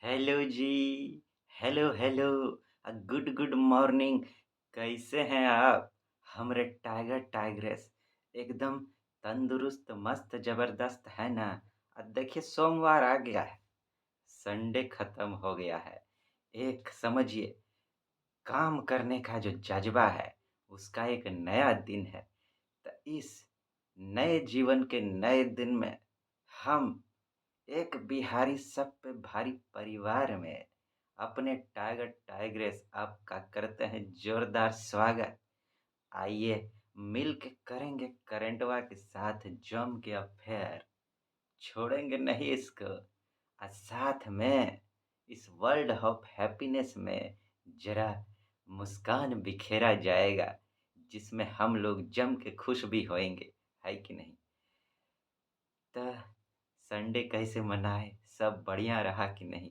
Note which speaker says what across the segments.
Speaker 1: Hello ji. Hello hello. Good good morning. कैसे हैं आप हमरे टाइगर टाइग्रेस? एकदम तंदुरुस्त मस्त जबरदस्त है ना? देखिए, सोमवार आ गया है, संडे खत्म हो गया है। एक समझिए, काम करने का जो जज्बा है उसका एक नया दिन है। तो इस नए जीवन के नए दिन में हम एक बिहारी सब पे भारी परिवार में अपने टाइगर टाइग्रेस आपका करते हैं जोरदार स्वागत। आइए, मिल के करेंगे करंटवा के साथ जम के अफेयर, छोड़ेंगे नहीं इसको। और साथ में इस वर्ल्ड ऑफ हैप्पीनेस में जरा मुस्कान बिखेरा जाएगा, जिसमें हम लोग जम के खुश भी होएंगे, है कि नहीं? तो संडे कैसे मनाए? सब बढ़िया रहा कि नहीं?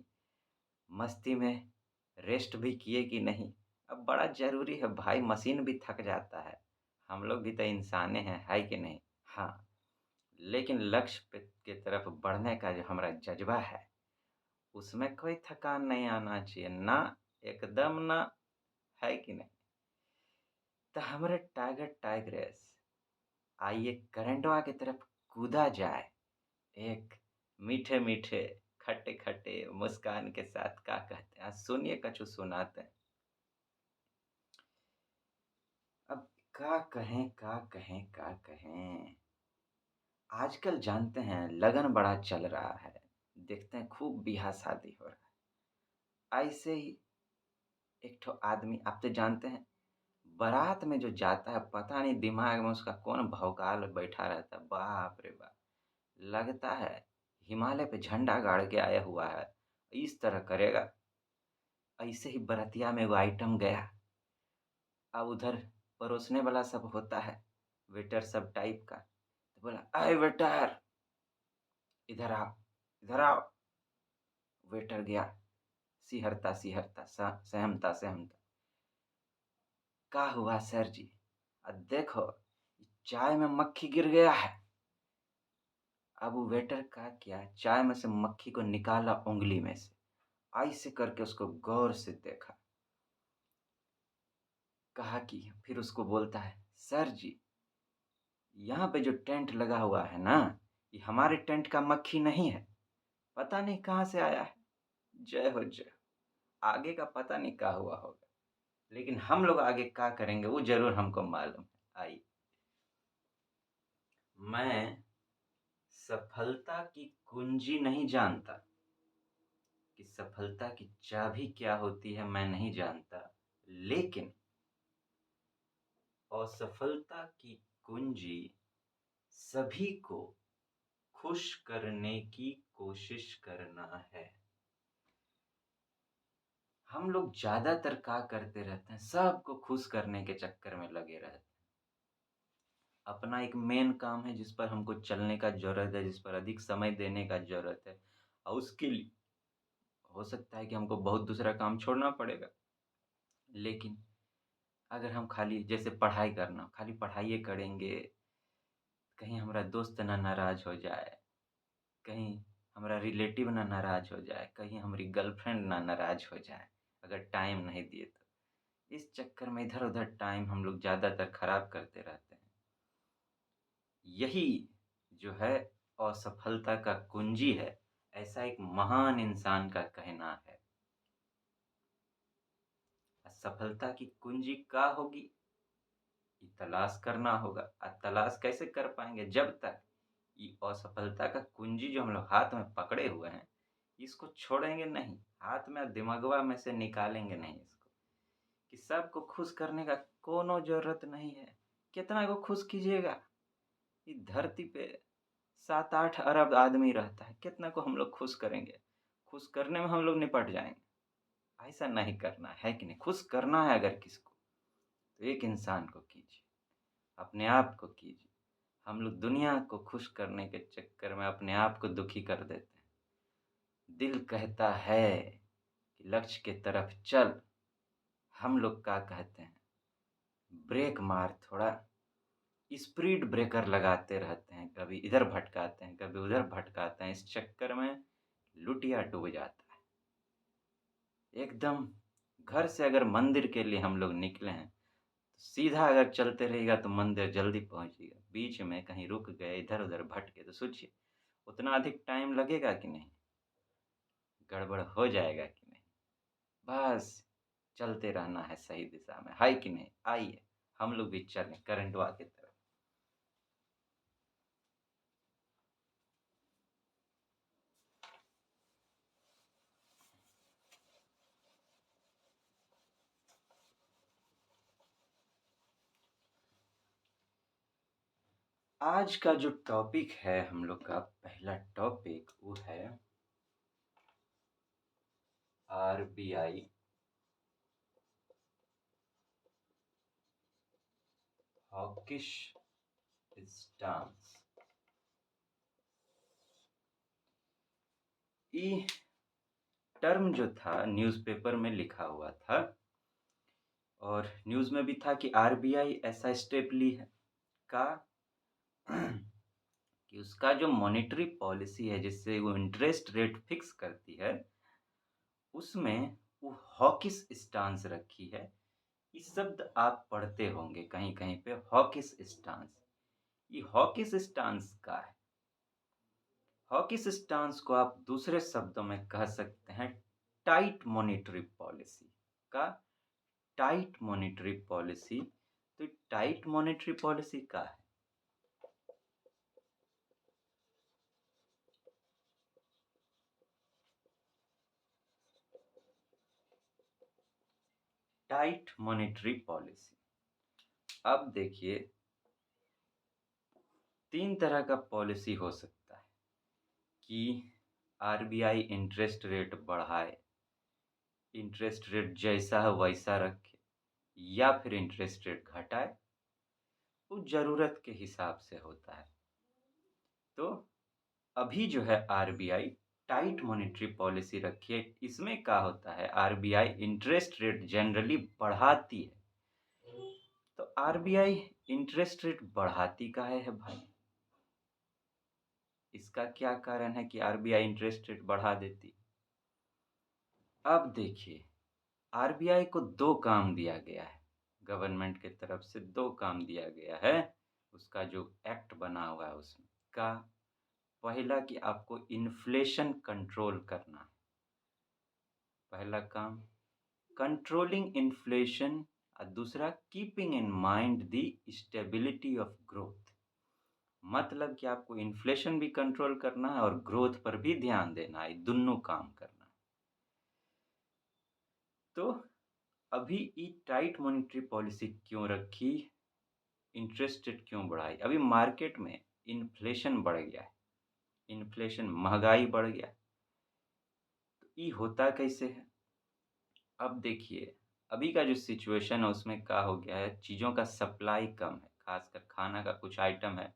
Speaker 1: मस्ती में रेस्ट भी किए कि नहीं? अब बड़ा ज़रूरी है भाई, मशीन भी थक जाता है। हम लोग भी तो इंसाने हैं, है कि नहीं? हाँ, लेकिन लक्ष्य पे के तरफ बढ़ने का जो हमारा जज़्बा है, उसमें कोई थकान नहीं आना चाहिए, ना, एकदम ना, है कि नहीं? तो हमारे टाइगर टाइग्रेस, आइए करंटवा की तरफ कूदा जाए, एक मीठे-मीठे, खट्टे-खट्टे मुस्कान के साथ। क्या कहते हैं? सुनिए, कछु सुनाते हैं। अब क्या कहें, क्या कहें, क्या कहें? आजकल जानते हैं लगन बड़ा चल रहा है। देखते हैं खूब ब्याह-शादी हो रहा है। ऐसे ही एक ठो आदमी, आप तो जानते हैं, बारात में जो जाता है पता नहीं दिमाग में उसका कौन भौकाल बैठा रहता है। बाप रे बाप! लगता है हिमालय पे झंडा गाड़ के आया हुआ है। इस तरह करेगा। ऐसे ही बरतिया में एगो आइटम गया। अब उधर परोसने वाला सब होता है, वेटर सब टाइप का। तो बोला, अय वेटर, इधर आओ, इधर आओ। वेटर गया, सिहरता सिहरता, सहमता सहमता। का हुआ सर जी? देखो, चाय में मक्खी गिर गया है। अब वो वेटर का किया, चाय में से मक्खी को निकाला उंगली में से, ऐसे करके उसको गौर से देखा। कहा कि फिर उसको बोलता है, सर जी, यहाँ पे जो टेंट लगा हुआ है ना, ये हमारे टेंट का मक्खी नहीं है, पता नहीं कहाँ से आया है। जय हो जय हो। आगे का पता नहीं क्या हुआ होगा, लेकिन हम लोग आगे क्या करेंगे वो जरूर हमको मालूम है। आइए, मैं सफलता की कुंजी नहीं जानता, कि सफलता की चाबी क्या होती है मैं नहीं जानता, लेकिन असफलता की कुंजी सभी को खुश करने की कोशिश करना है। हम लोग ज्यादातर क्या करते रहते हैं, सबको खुश करने के चक्कर में लगे रहते हैं। अपना एक मेन काम है जिस पर हमको चलने का जरूरत है, जिस पर अधिक समय देने का जरूरत है, और उसके लिए हो सकता है कि हमको बहुत दूसरा काम छोड़ना पड़ेगा। लेकिन अगर हम खाली जैसे पढ़ाई करना, खाली पढ़ाई करेंगे, कहीं हमारा दोस्त ना नाराज हो जाए, कहीं हमारा रिलेटिव ना नाराज हो जाए, कहीं हमारी गर्लफ्रेंड ना नाराज हो जाए अगर टाइम नहीं दिए तो। इस चक्कर में इधर उधर टाइम हम लोग ज़्यादातर खराब करते रहते हैं। यही जो है असफलता का कुंजी है, ऐसा एक महान इंसान का कहना है। असफलता की कुंजी क्या होगी, ये तलाश करना होगा। तलाश कैसे कर पाएंगे जब तक ये असफलता का कुंजी जो हम लोग हाथ में पकड़े हुए हैं, इसको छोड़ेंगे नहीं, हाथ में दिमागवा में से निकालेंगे नहीं इसको, कि सबको खुश करने का कोनो जरूरत नहीं है। कितना को खुश कीजिएगा? इस धरती पे 7-8 अरब आदमी रहता है, कितना को हम लोग खुश करेंगे? खुश करने में हम लोग निपट जाएंगे। ऐसा नहीं करना है कि नहीं? खुश करना है अगर किसको, तो एक इंसान को कीजिए, अपने आप को कीजिए। हम लोग दुनिया को खुश करने के चक्कर में अपने आप को दुखी कर देते हैं। दिल कहता है कि लक्ष्य के तरफ चल, हम लोग क्या कहते हैं, ब्रेक मार थोड़ा, स्पीड ब्रेकर लगाते रहते हैं, कभी इधर भटकाते हैं, कभी उधर भटकाते हैं। इस चक्कर में लुटिया डूब जाता है। एकदम घर से अगर मंदिर के लिए हम लोग निकले हैं, तो सीधा अगर चलते रहिएगा तो मंदिर जल्दी पहुँचिएगा। बीच में कहीं रुक गए, इधर-उधर भटके तो सोचिए, उतना अधिक टाइम लगेगा कि नहीं? गड़बड़ हो जाएगा कि नहीं? बस चलते रहना है सही दिशा में, है कि नहीं? आइए, हम लोग भी चलें करंटवा की तरफ। आज का जो टॉपिक है हम लोग का पहला टॉपिक वो है आरबीआई हॉकिश स्टांस। ये टर्म जो था न्यूज़पेपर में लिखा हुआ था और न्यूज़ में भी था कि आरबीआई ऐसा स्टेप ली है का कि उसका जो मॉनेटरी पॉलिसी है जिससे वो इंटरेस्ट रेट फिक्स करती है उसमें वो हॉकिश स्टांस रखी है। ये शब्द आप पढ़ते होंगे कहीं-कहीं पे हॉकिश स्टांस। ये हॉकिश स्टांस का है। हॉकिश स्टांस को आप दूसरे शब्दों में कह सकते हैं टाइट मॉनेटरी पॉलिसी का टाइट मॉनेटरी पॉलिसी। तो टाइट मॉनेटरी पॉलिसी का है टाइट मॉनेटरी पॉलिसी। अब देखिए 3 तरह का पॉलिसी हो सकता है कि आरबीआई इंटरेस्ट रेट बढ़ाए, इंटरेस्ट रेट जैसा है वैसा रखे या फिर इंटरेस्ट रेट घटाए, वो ज़रूरत के हिसाब से होता है। तो अभी जो है आरबीआई टाइट मॉनेटरी पॉलिसी रखी है। इसमें क्या होता है आरबीआई इंटरेस्ट रेट जनरली बढ़ाती है। तो आरबीआई इंटरेस्ट रेट बढ़ाती काहे है भाई? इसका क्या कारण है कि आरबीआई इंटरेस्ट रेट बढ़ा देती? अब देखिए आरबीआई को 2 काम दिया गया है। गवर्नमेंट की तरफ से 2 काम दिया गया है। उसका जो एक्ट बना हुआ है उसमें का पहला कि आपको इन्फ्लेशन कंट्रोल करना है। पहला काम कंट्रोलिंग इन्फ्लेशन और दूसरा keeping in mind the stability of growth. मतलब कि आपको इन्फ्लेशन भी कंट्रोल करना है और ग्रोथ पर भी ध्यान देना है, दोनों काम करना है। तो अभी ये टाइट मॉनेटरी पॉलिसी क्यों रखी, इंटरेस्ट रेट क्यों बढ़ाई? अभी मार्केट में इन्फ्लेशन बढ़ गया है, इन्फ्लेशन महंगाई बढ़ गया। तो ये होता कैसे है? अब देखिए अभी का जो सिचुएशन है उसमें क्या हो गया है, चीज़ों का सप्लाई कम है, खासकर खाना का कुछ आइटम है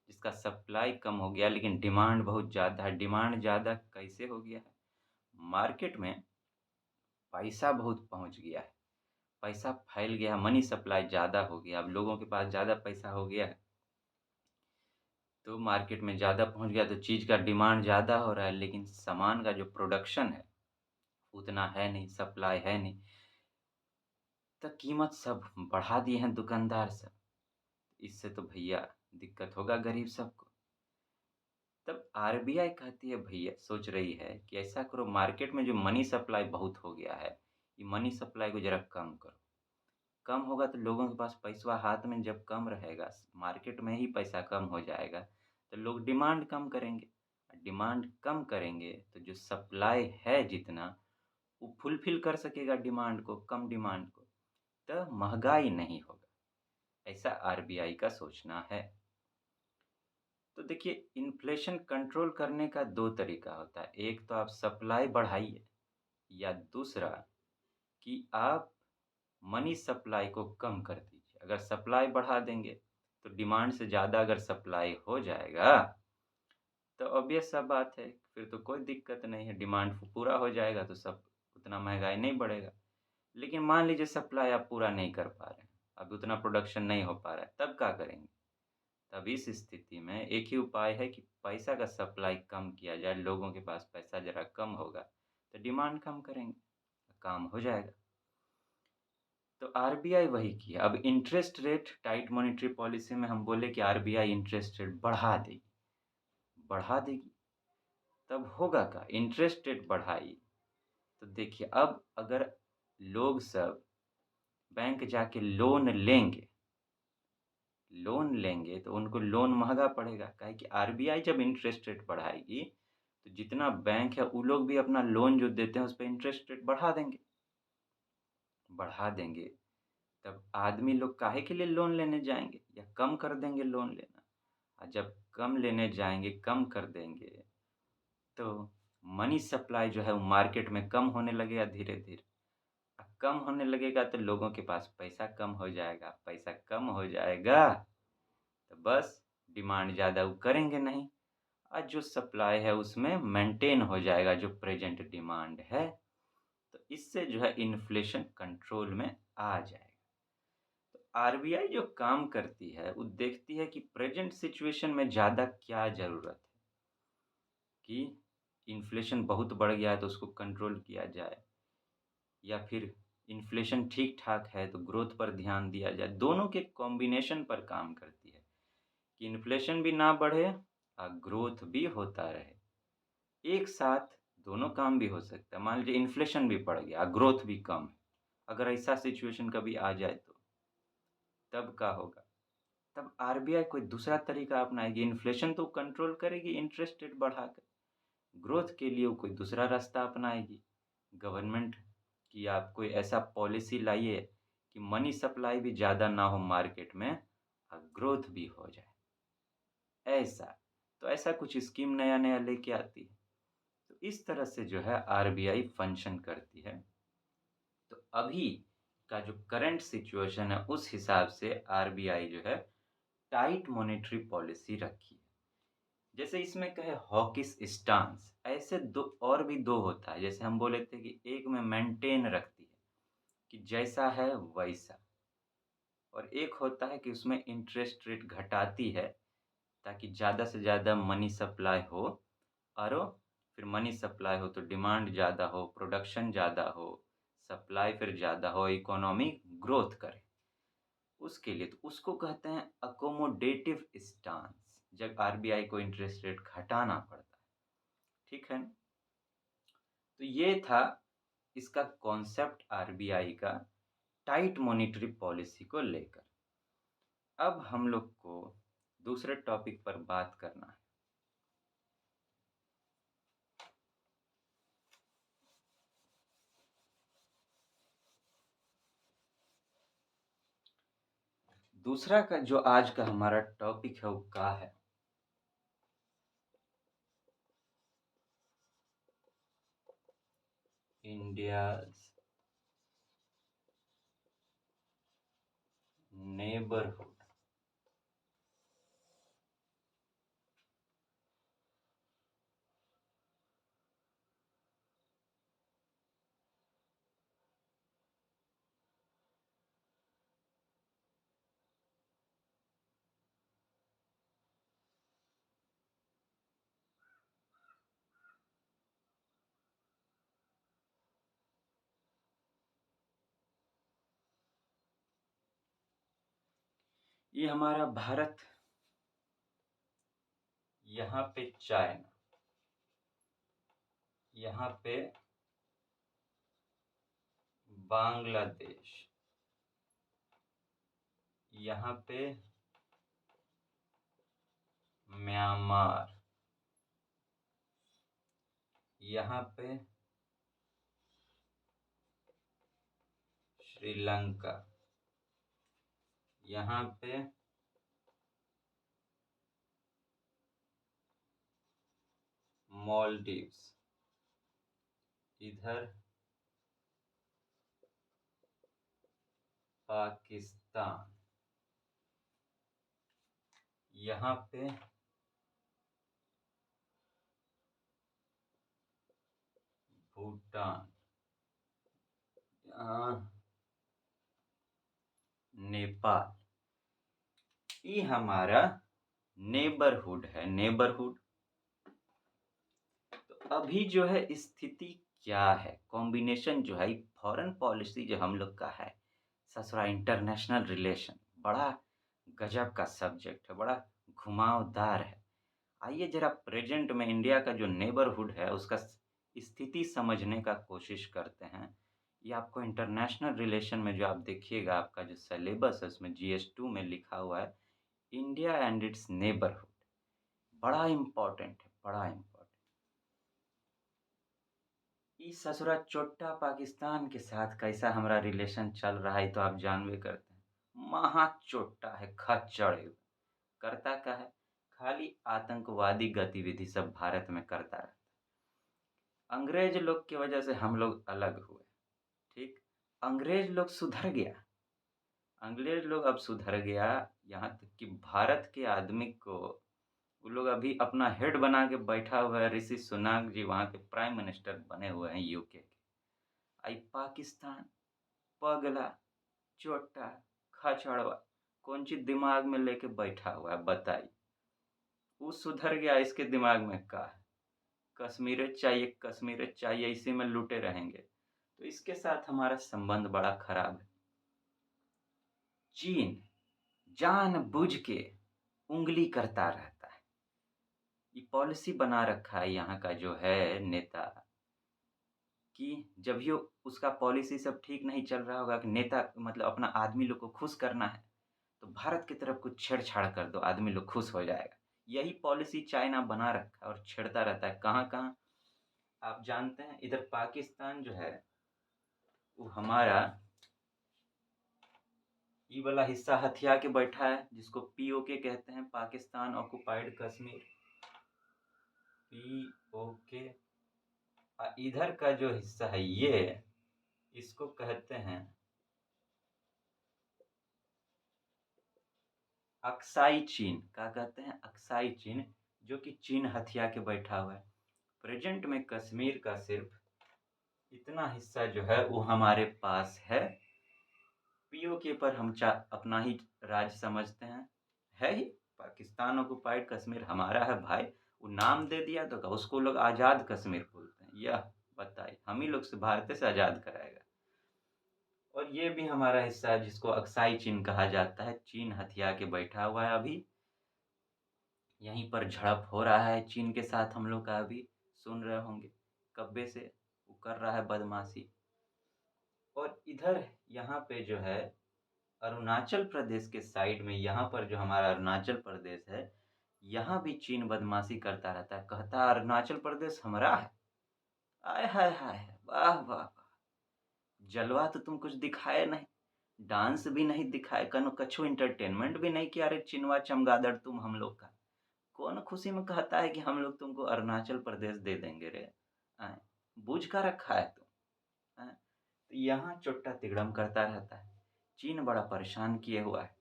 Speaker 1: जिसका सप्लाई कम हो गया लेकिन डिमांड बहुत ज़्यादा है। डिमांड ज़्यादा कैसे हो गया है? मार्केट में पैसा बहुत पहुंच गया है, पैसा फैल गया, मनी सप्लाई ज़्यादा हो गया, अब लोगों के पास ज़्यादा पैसा हो गया है तो मार्केट में ज़्यादा पहुंच गया तो चीज़ का डिमांड ज़्यादा हो रहा है लेकिन सामान का जो प्रोडक्शन है उतना है नहीं, सप्लाई है नहीं, तो कीमत सब बढ़ा दिए हैं दुकानदार सब। इससे तो भैया दिक्कत होगा गरीब सबको। तब आरबीआई कहती है भैया सोच रही है कि ऐसा करो मार्केट में जो मनी सप्लाई बहुत हो गया है, ये मनी सप्लाई को ज़रा कम करो। कम होगा तो लोगों के पास पैसा हाथ में जब कम रहेगा, मार्केट में ही पैसा कम हो जाएगा, तो लोग डिमांड कम करेंगे। डिमांड कम करेंगे तो जो सप्लाई है जितना, वो फुलफ़िल कर सकेगा डिमांड को, कम डिमांड को, तो महँगाई नहीं होगा। ऐसा आरबीआई का सोचना है। तो देखिए इन्फ्लेशन कंट्रोल करने का 2 तरीका होता है। एक तो आप सप्लाई बढ़ाइए या दूसरा कि आप मनी सप्लाई को कम कर दीजिए। अगर सप्लाई बढ़ा देंगे तो डिमांड से ज़्यादा अगर सप्लाई हो जाएगा तो ऑब्वियस सा बात है फिर तो कोई दिक्कत नहीं है, डिमांड पूरा हो जाएगा तो सब उतना महँगाई नहीं बढ़ेगा। लेकिन मान लीजिए सप्लाई आप पूरा नहीं कर पा रहे हैं, अब उतना प्रोडक्शन नहीं हो पा रहा है, तब क्या करेंगे? तब इस स्थिति में एक ही उपाय है कि पैसा का सप्लाई कम किया जाए, लोगों के पास पैसा ज़रा कम होगा, तो डिमांड कम करेंगे। काम हो जाएगा। तो आरबीआई वही किया। अब interest rate tight monetary policy में हम बोले कि आरबीआई इंटरेस्ट रेट बढ़ा देगी, तब होगा क्या? इंटरेस्ट रेट बढ़ाई तो देखिए, अब अगर लोग सब बैंक जाके लोन लेंगे तो उनको लोन महँगा पड़ेगा, काहे कि आरबीआई जब इंटरेस्ट रेट बढ़ाएगी तो जितना बैंक है वो लोग भी अपना लोन जो देते हैं उस पे इंटरेस्ट रेट बढ़ा देंगे। तब आदमी लोग काहे के लिए लोन लेने जाएंगे, या कम कर देंगे लोन लेना। और जब कम लेने जाएंगे, कम कर देंगे, तो मनी सप्लाई जो है वो मार्केट में कम होने लगेगा धीरे धीरे। कम होने लगेगा तो लोगों के पास पैसा कम हो जाएगा, पैसा कम हो जाएगा तो बस डिमांड ज़्यादा वो करेंगे नहीं, और जो सप्लाई है उसमें मेंटेन हो जाएगा जो प्रेजेंट डिमांड है। तो इससे जो है इन्फ्लेशन कंट्रोल में आ जाएगा। तो आरबीआई जो काम करती है वो देखती है कि प्रेजेंट सिचुएशन में ज़्यादा क्या ज़रूरत है, कि इन्फ्लेशन बहुत बढ़ गया है तो उसको कंट्रोल किया जाए, या फिर इन्फ्लेशन ठीक ठाक है तो ग्रोथ पर ध्यान दिया जाए। दोनों के कॉम्बिनेशन पर काम करती है कि इन्फ्लेशन भी ना बढ़े और ग्रोथ भी होता रहे। एक साथ दोनों काम भी हो सकता है। मान लीजिए इन्फ्लेशन भी बढ़ गया, ग्रोथ भी कम है, अगर ऐसा सिचुएशन कभी आ जाए तो तब क्या होगा? तब आरबीआई कोई दूसरा तरीका अपनाएगी। इन्फ्लेशन तो कंट्रोल करेगी इंटरेस्ट रेट बढ़ाकर, ग्रोथ के लिए वो कोई दूसरा रास्ता अपनाएगी। गवर्नमेंट की आप कोई ऐसा पॉलिसी लाइए कि मनी सप्लाई भी ज़्यादा ना हो मार्केट में और ग्रोथ भी हो जाए। ऐसा तो ऐसा कुछ स्कीम नया नया लेके आती है। तो इस तरह से जो है आरबीआई फंक्शन करती है। तो अभी का जो करंट सिचुएशन है उस हिसाब से आरबीआई जो है टाइट मॉनेटरी पॉलिसी रखी है। जैसे इसमें कहे हॉकिश स्टांस, ऐसे दो और भी दो होता है। जैसे हम बोले थे कि एक में मेंटेन रखती है कि जैसा है वैसा, और एक होता है कि उसमें इंटरेस्ट रेट घटाती है ताकि ज़्यादा से ज़्यादा मनी सप्लाई हो, और फिर मनी सप्लाई हो तो डिमांड ज़्यादा हो, प्रोडक्शन ज़्यादा हो, सप्लाई फिर ज़्यादा हो, इकोनॉमी ग्रोथ करे। उसके लिए तो उसको कहते हैं अकोमोडेटिव स्टांस, जब आरबीआई को इंटरेस्ट रेट घटाना पड़ता है। ठीक है, तो ये था इसका कॉन्सेप्ट आरबीआई का टाइट मॉनेटरी पॉलिसी को लेकर। अब हम लोग को दूसरे टॉपिक पर बात करना है। दूसरा का जो आज का हमारा टॉपिक है वो क्या है? India's neighbourhood. ये हमारा भारत, यहाँ पे चाइना, यहाँ पे बांग्लादेश, यहाँ पे म्यांमार, यहाँ पे श्रीलंका, यहाँ पे मालदीव्स, इधर पाकिस्तान, यहाँ पे भूटान, नेपाल। ये हमारा नेबरहुड है, नेबरहुड। तो अभी जो है स्थिति क्या है कॉम्बिनेशन जो है फॉरेन पॉलिसी जो हम लोग का है, ससुरा इंटरनेशनल रिलेशन, बड़ा गजब का सब्जेक्ट है, बड़ा घुमावदार है। आइए जरा प्रेजेंट में इंडिया का जो नेबरहुड है उसका स्थिति समझने का कोशिश करते हैं। ये आपको इंटरनेशनल रिलेशन में जो आप देखिएगा, आपका जो सिलेबस है उसमें GS2 में लिखा हुआ है इंडिया एंड इट्स नेबरहुड। बड़ा इम्पोर्टेंट है, बड़ा इम्पोर्टेंट। इस ससुरा चोट्टा पाकिस्तान के साथ कैसा हमारा रिलेशन चल रहा है तो आप जानबे करते हैं। महा चोट्टा है, खच्चड़ है। करता क्या है, खाली आतंकवादी गतिविधि सब भारत में करता रहता है। अंग्रेज लोग की वजह से हम लोग अलग हुए, ठीक। अंग्रेज लोग सुधर गया, अंग्रेज लोग अब सुधर गया। यहाँ तक कि भारत के आदमी को वो लोग अभी अपना हेड बना के बैठा हुआ है। ऋषि सुनाक जी वहाँ के प्राइम मिनिस्टर बने हुए हैं यूके के। आई पाकिस्तान पगला चोट्टा खचड़वा कौन चीज दिमाग में लेके बैठा हुआ है बताइए। वो सुधर गया, इसके दिमाग में क्या है, कश्मीर चाहिए, इसी में लुटे रहेंगे। तो इसके साथ हमारा संबंध बड़ा खराब है। चीन जानबूझ के उंगली करता रहता है। ये पॉलिसी बना रखा है यहाँ का जो है नेता कि जब भी उसका पॉलिसी सब ठीक नहीं चल रहा होगा कि नेता मतलब अपना आदमी लोग को खुश करना है तो भारत की तरफ कुछ छेड़छाड़ कर दो, आदमी लोग खुश हो जाएगा। यही पॉलिसी चाइना बना रखा है और छेड़ता रहता है कहाँ कहाँ। आप जानते हैं इधर पाकिस्तान जो है वो हमारा ये वाला हिस्सा हथिया के बैठा है जिसको POK कहते हैं, पाकिस्तान ऑक्युपाइड कश्मीर, POK। इधर का जो हिस्सा है ये इसको कहते हैं अक्साई चीन। क्या कहते हैं, अक्साई चीन, जो कि चीन हथिया के बैठा हुआ है। प्रेजेंट में कश्मीर का सिर्फ इतना हिस्सा जो है वो हमारे पास है। POK पर हम अपना ही राज्य समझते हैं, है ही। पाकिस्तान ऑक्युपाइड कश्मीर हमारा है भाई। वो नाम दे दिया तो उसको लोग आज़ाद कश्मीर बोलते हैं। यह बताइए हम ही लोग से भारत से आज़ाद कराएगा। और ये भी हमारा हिस्सा है जिसको अक्साई चीन कहा जाता है। चीन हथिया के बैठा हुआ है अभी। यहीं पर झड़प हो रहा है चीन के साथ हम लोग का, अभी सुन रहे होंगे कब्बे से वो कर रहा है बदमाशी। और इधर यहाँ पे जो है अरुणाचल प्रदेश के साइड में, यहाँ पर जो हमारा अरुणाचल प्रदेश है यहाँ भी चीन बदमाशी करता रहता है। कहता है अरुणाचल प्रदेश हमारा है। आय हाय हाय, वाह वाह वाह। जलवा तो तुम कुछ दिखाए नहीं, डांस भी नहीं दिखाए, कनो कछु इंटरटेनमेंट भी नहीं किया। अरे चिनवा चमगादड़ तुम हम लोग का कौन खुशी में कहता है कि हम लोग तुमको अरुणाचल प्रदेश दे देंगे रे। आय, बूझ का रखा है तुम। आय, तो यहाँ चोट्टा तिगड़म करता रहता है। चीन बड़ा परेशान किए हुआ है।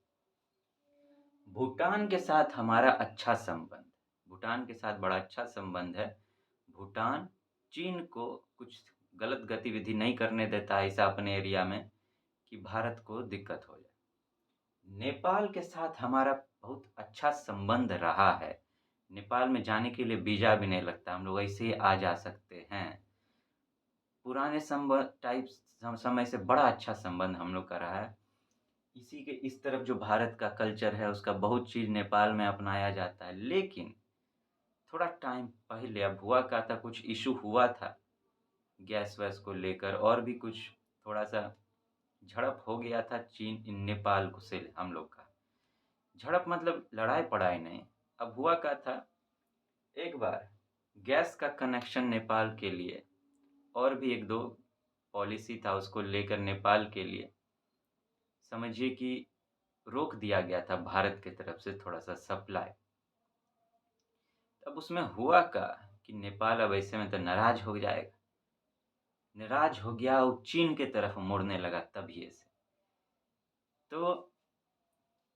Speaker 1: भूटान के साथ हमारा अच्छा संबंध, भूटान के साथ बड़ा अच्छा संबंध है। भूटान चीन को कुछ गलत गतिविधि नहीं करने देता है ऐसा अपने एरिया में कि भारत को दिक्कत हो जाए। नेपाल के साथ हमारा बहुत अच्छा संबंध रहा है। नेपाल में जाने के लिए वीजा भी नहीं लगता, हम लोग ऐसे ही आ जा सकते हैं। पुराने समय से बड़ा अच्छा संबंध हम लोग का रहा है। इसी के इस तरफ जो भारत का कल्चर है उसका बहुत चीज़ नेपाल में अपनाया जाता है। लेकिन थोड़ा टाइम पहले अब हुआ क्या था, कुछ इशू हुआ था गैस वैस को लेकर, और भी कुछ थोड़ा सा झड़प हो गया था चीन इन नेपाल को से हम लोग का। झड़प मतलब लड़ाई पड़ाई नहीं। अब हुआ क्या था, एक बार गैस का कनेक्शन नेपाल के लिए और भी एक दो पॉलिसी था उसको लेकर नेपाल के लिए समझिए कि रोक दिया गया था भारत की तरफ से थोड़ा सा सप्लाई। तब उसमें हुआ क्या कि नेपाल अब ऐसे में तो नाराज हो जाएगा, नाराज हो गया और चीन के तरफ मुड़ने लगा तभी से। तो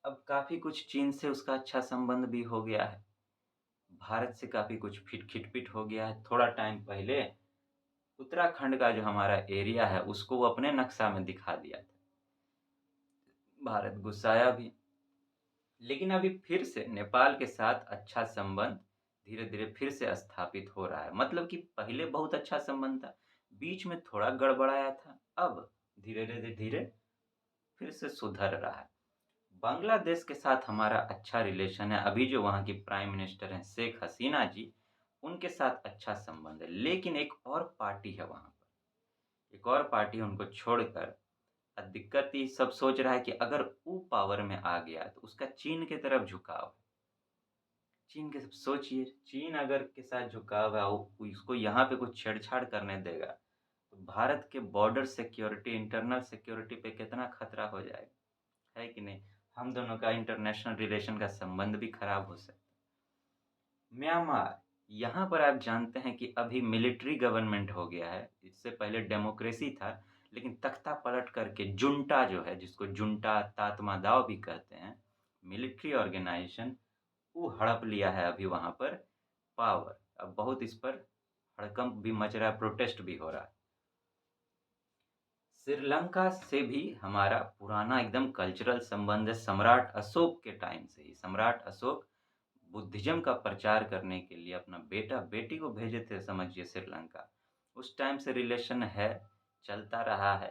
Speaker 1: अब काफ़ी कुछ चीन से उसका अच्छा संबंध भी हो गया है, भारत से काफ़ी कुछ खिटपिट हो गया है। थोड़ा टाइम पहले उत्तराखंड का जो हमारा एरिया है उसको वो अपने नक्शा में दिखा दिया था, भारत गुस्साया भी। लेकिन अभी फिर से नेपाल के साथ अच्छा संबंध धीरे धीरे फिर से स्थापित हो रहा है। मतलब कि पहले बहुत अच्छा संबंध था, बीच में थोड़ा गड़बड़ाया था, अब धीरे धीरे धीरे फिर से सुधर रहा है। बांग्लादेश के साथ हमारा अच्छा रिलेशन है। अभी जो वहाँ की प्राइम मिनिस्टर हैं शेख हसीना जी, उनके साथ अच्छा संबंध है। लेकिन एक और पार्टी है वहाँ पर, एक और पार्टी उनको छोड़कर दिक्कत ये सब सोच रहा है कि अगर वो पावर में आ गया तो उसका चीन की तरफ झुकाव है। चीन के सोचिए, चीन अगर के साथ झुकाव है, वो उसको यहाँ पे कुछ छेड़छाड़ करने देगा, तो भारत के बॉर्डर सिक्योरिटी, इंटरनल सिक्योरिटी पे कितना खतरा हो जाएगा, है कि नहीं? हम दोनों का इंटरनेशनल रिलेशन का संबंध भी खराब हो सकता है। म्यांमार, यहाँ पर आप जानते हैं कि अभी मिलिट्री गवर्नमेंट हो गया है। इससे पहले डेमोक्रेसी था, लेकिन तख्ता पलट करके जुंटा जो है, जिसको जुंटा तातमा दाव भी कहते हैं, मिलिट्री ऑर्गेनाइजेशन, वो हड़प लिया है अभी वहाँ पर पावर। अब बहुत इस पर हड़कंप भी मच रहा है, प्रोटेस्ट भी हो रहा है। श्रीलंका से भी हमारा पुराना एकदम कल्चरल संबंध है। सम्राट अशोक के टाइम से ही, सम्राट अशोक बुद्धिज्म का प्रचार करने के लिए अपना बेटा बेटी को भेजे थे, समझिए, श्रीलंका। उस टाइम से रिलेशन है, चलता रहा है,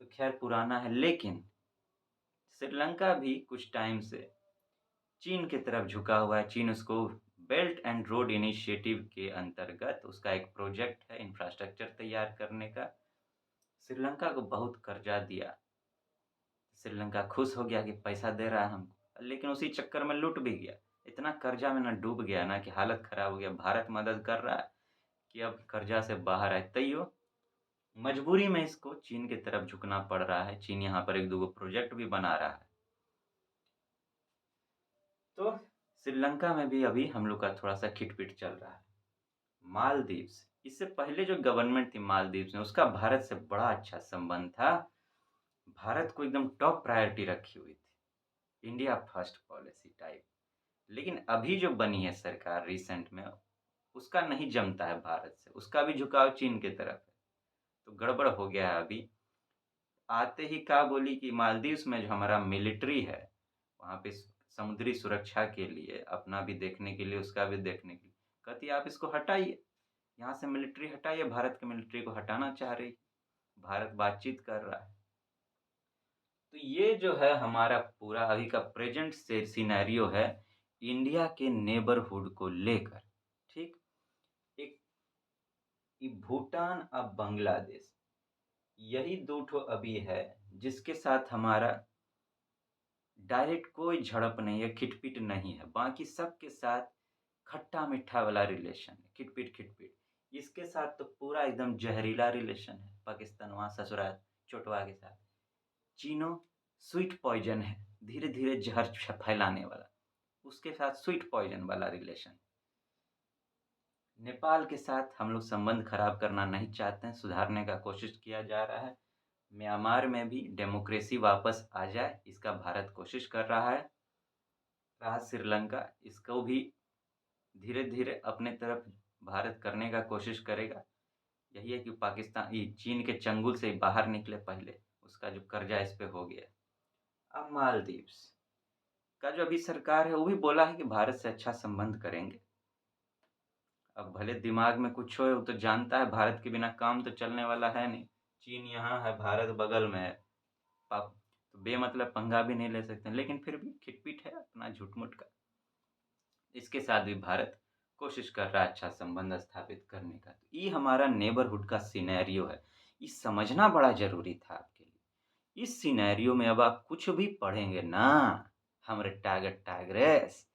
Speaker 1: तो खैर पुराना है। लेकिन श्रीलंका भी कुछ टाइम से चीन की तरफ झुका हुआ है। चीन उसको बेल्ट एंड रोड इनिशिएटिव के अंतर्गत उसका एक प्रोजेक्ट है इंफ्रास्ट्रक्चर तैयार करने का, श्रीलंका को बहुत कर्जा दिया। श्रीलंका खुश हो गया कि पैसा दे रहा है हमको, लेकिन उसी चक्कर में लूट भी गया। इतना कर्जा में ना डूब गया ना कि हालत खराब हो गया। भारत मदद कर रहा है कि अब कर्जा से बाहर आए, तैयो मजबूरी में इसको चीन की तरफ झुकना पड़ रहा है। चीन यहाँ पर एक दो प्रोजेक्ट भी बना रहा है। तो श्रीलंका में भी अभी हम लोग का थोड़ा सा खिटपिट चल रहा है। मालदीव्स, इससे पहले जो गवर्नमेंट थी मालदीव्स में, उसका भारत से बड़ा अच्छा संबंध था। भारत को एकदम टॉप प्रायोरिटी रखी हुई थी, इंडिया फर्स्ट पॉलिसी टाइप। लेकिन अभी जो बनी है सरकार रिसेंट में, उसका नहीं जमता है भारत से, उसका भी झुकाव चीन की तरफ है। तो गड़बड़ हो गया है अभी। आते ही क्या बोली कि मालदीव्स में जो हमारा मिलिट्री है, वहाँ पे समुद्री सुरक्षा के लिए, अपना भी देखने के लिए, उसका भी देखने के लिए, कहती आप इसको हटाइए, यहाँ से मिलिट्री हटाइए। भारत के मिलिट्री को हटाना चाह रही, भारत बातचीत कर रहा है। तो ये जो है हमारा पूरा अभी का प्रेजेंट से सिनेरियो है इंडिया के नेबरहुड को लेकर। ठीक, एक भूटान अब बांग्लादेश, यही दो ठो अभी है जिसके साथ हमारा डायरेक्ट कोई झड़प नहीं है, खिटपिट नहीं है। बाकी सबके साथ खट्टा मीठा वाला रिलेशन है, खिटपिट खिटपिट। इसके साथ तो पूरा एकदम जहरीला रिलेशन है, पाकिस्तान वहाँ ससुराल चोटवा के साथ। चीनो स्वीट पॉइजन है, धीरे धीरे जहर फैलाने वाला, उसके साथ स्वीट पॉइजन वाला रिलेशन। नेपाल के साथ हम लोग संबंध खराब करना नहीं चाहते हैं, सुधारने का कोशिश किया जा रहा है। म्यांमार में भी डेमोक्रेसी वापस आ जाए, इसका भारत कोशिश कर रहा है। रहा श्रीलंका, इसको भी धीरे धीरे अपने तरफ भारत करने का कोशिश करेगा। यही है कि पाकिस्तान चीन के चंगुल से बाहर निकले पहले, उसका जो कर्जा इस पे हो गया। अब मालदीव्स का जो अभी सरकार है, वो भी बोला है कि भारत से अच्छा संबंध करेंगे। अब भले दिमाग में कुछ हो, वो तो जानता है भारत के बिना काम तो चलने वाला है नहीं। चीन यहाँ है, भारत बगल में है, आप तो बेमतलब पंगा भी नहीं ले सकते, लेकिन फिर भी खिटपिट है अपना झूठ-मूठ का। इसके साथ भी भारत कोशिश कर रहा है अच्छा संबंध स्थापित करने का। तो ये हमारा नेबरहुड का सिनेरियो है। ये समझना बड़ा ज़रूरी था आपके लिए। इस सिनेरियो में अब आप कुछ भी पढ़ेंगे ना, हमरे टारगेट टाइग्रेस,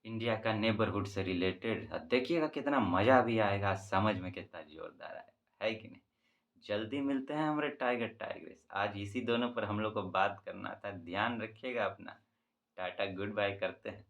Speaker 1: इंडिया का नेबरहुड से रिलेटेड, देखिएगा कितना मज़ा भी आएगा, समझ में कितना ज़ोरदार है कि नहीं? जल्दी मिलते हैं हमारे टाइगर टाइग्रेस। आज इसी दोनों पर हम लोग को बात करना था। ध्यान रखिएगा अपना। टाटा गुड बाय करते हैं।